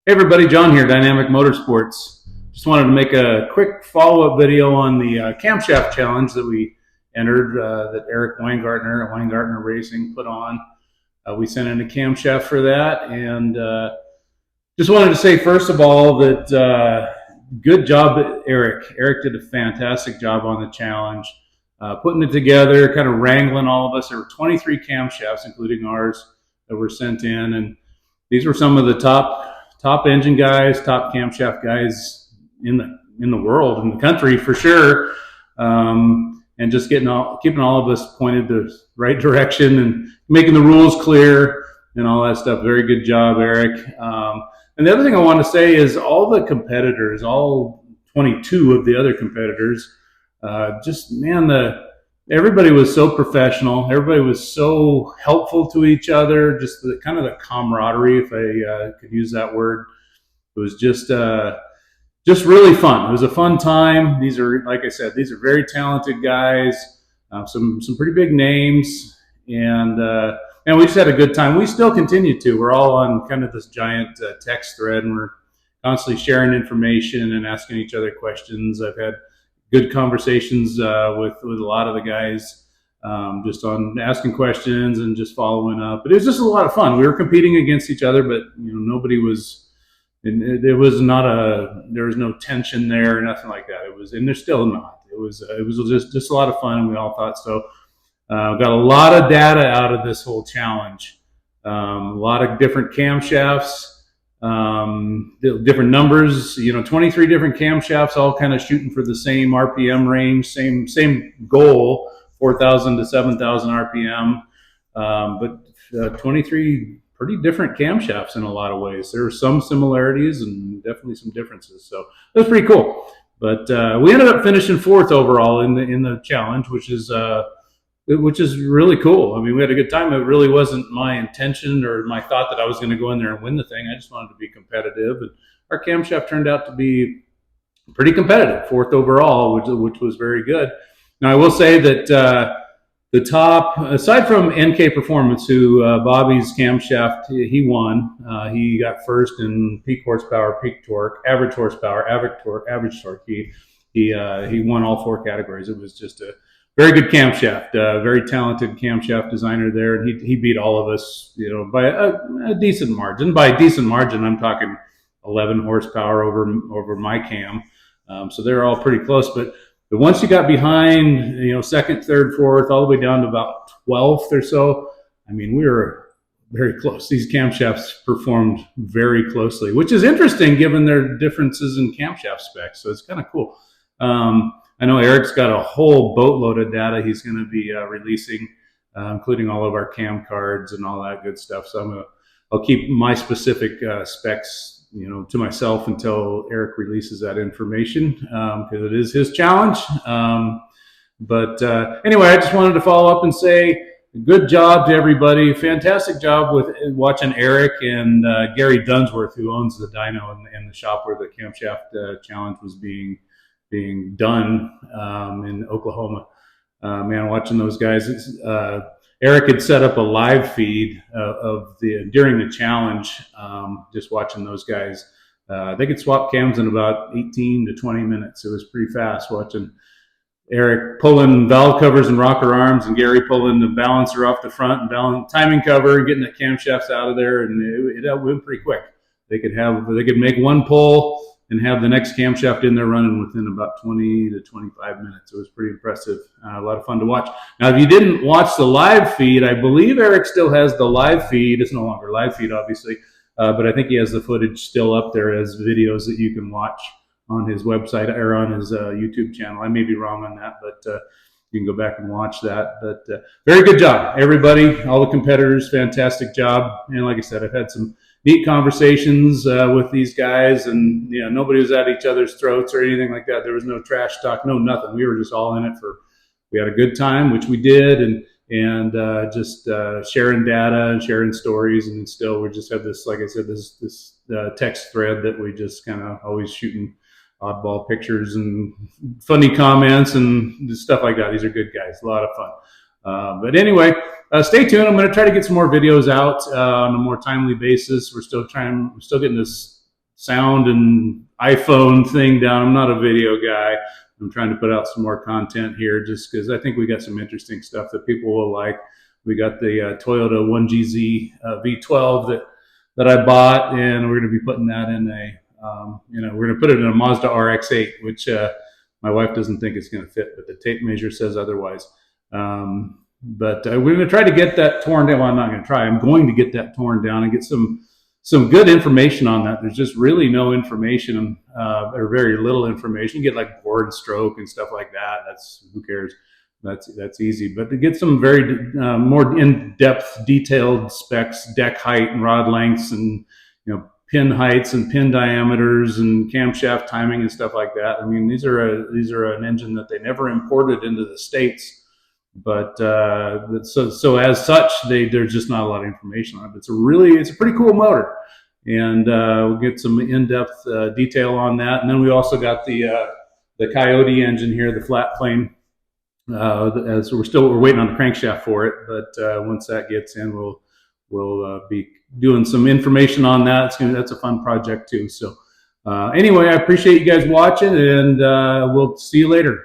Hey everybody, John here, Dynamic Motorsports. Just wanted to make a quick follow-up video on the camshaft challenge that we entered, that Eric Weingartner at Weingartner Racing put on. We sent in a camshaft for that, and just wanted to say first of all that good job, Eric. Eric did a fantastic job on the challenge, putting it together, kind of wrangling all of us. There were 23 camshafts, including ours, that were sent in, and these were some of the top engine guys, top camshaft guys in the world, in the country for sure, and just keeping all of us pointed the right direction and making the rules clear and all that stuff. Very good job, Eric. And the other thing I want to say is all the competitors, all 22 of the other competitors, everybody was so professional. Everybody was so helpful to each other. Just the kind of the camaraderie, if I could use that word. It was just really fun. It was a fun time. These are, like I said, these are very talented guys. Some pretty big names, and we just had a good time. We still continue to. We're all on kind of this giant text thread, and we're constantly sharing information and asking each other questions. I've had good conversations with a lot of the guys, just on asking questions and just following up. But it was just a lot of fun. We were competing against each other, but nobody was. There was no tension there or nothing like that. It was, and there's still not. It was just a lot of fun, and we all thought so. Got a lot of data out of this whole challenge. A lot of different camshafts. Different numbers, 23 different camshafts, all kind of shooting for the same RPM range, same goal, 4,000 to 7,000 RPM, but 23 pretty different camshafts in a lot of ways. There are some similarities and definitely some differences, so it was pretty cool. But we ended up finishing fourth overall in the challenge, which is really cool. I mean, we had a good time. It really wasn't my intention or my thought that I was going to go in there and win the thing. I just wanted to be competitive, and our camshaft turned out to be pretty competitive, fourth overall, which was very good. Now, I will say that the top, aside from NK Performance, who Bobby's camshaft, he won. He got first in peak horsepower, peak torque, average horsepower, average torque. He won all four categories. It was just a very good camshaft, very talented camshaft designer there, and he beat all of us, by a decent margin. By a decent margin, I'm talking 11 horsepower over my cam. So they're all pretty close. But once you got behind, second, third, fourth, all the way down to about 12th or so, I mean, we were very close. These camshafts performed very closely, which is interesting given their differences in camshaft specs. So it's kind of cool. I know Eric's got a whole boatload of data he's going to be releasing, including all of our cam cards and all that good stuff. So I'll keep my specific specs, to myself until Eric releases that information, because it is his challenge. But anyway, I just wanted to follow up and say good job to everybody. Fantastic job with watching Eric and Gary Dunsworth, who owns the dyno in the shop where the camshaft challenge was being done in Oklahoma. Man, watching those guys. Eric had set up a live feed during the challenge. Just watching those guys. They could swap cams in about 18 to 20 minutes. It was pretty fast watching Eric pulling valve covers and rocker arms, and Gary pulling the balancer off the front and timing cover and getting the camshafts out of there, and it went pretty quick. They could make one pull and have the next camshaft in there running within about 20 to 25 minutes. It was pretty impressive. A lot of fun to watch. Now, if you didn't watch the live feed, I believe Eric still has the live feed. It's no longer live feed, obviously, but I think he has the footage still up there as videos that you can watch on his website or on his YouTube channel. I may be wrong on that, but you can go back and watch that. But very good job, everybody, all the competitors, fantastic job. And like I said, I've had some neat conversations with these guys, and nobody was at each other's throats or anything like that. There was no trash talk, no nothing. We were just all in it we had a good time, which we did, and just sharing data and sharing stories, and still we just have this, like I said, this text thread that we just kind of always shooting oddball pictures and funny comments and stuff like that. These are good guys, a lot of fun. But anyway, stay tuned. I'm going to try to get some more videos out on a more timely basis. We're still getting this sound and iPhone thing down. I'm not a video guy. I'm trying to put out some more content here just because I think we got some interesting stuff that people will like. We got the Toyota 1GZ V12 that I bought, and we're going to be putting that in we're going to put it in a Mazda RX-8, which my wife doesn't think it's going to fit, but the tape measure says otherwise. But we're going to try to get that torn down. Well, I'm not going to try. I'm going to get that torn down and get some good information on that. There's just really no information, or very little information. You get like bore and stroke and stuff like that. That's, who cares? That's easy. But to get some very more in-depth, detailed specs, deck height and rod lengths, and pin heights and pin diameters and camshaft timing and stuff like that. I mean, these are an engine that they never imported into the States. But so as such, there's just not a lot of information on it. It's a pretty cool motor, and we'll get some in-depth detail on that. And then we also got the Coyote engine here, the flat plane. As we're waiting on the crankshaft for it, but once that gets in, we'll be doing some information on that. That's a fun project too. So anyway, I appreciate you guys watching, and we'll see you later.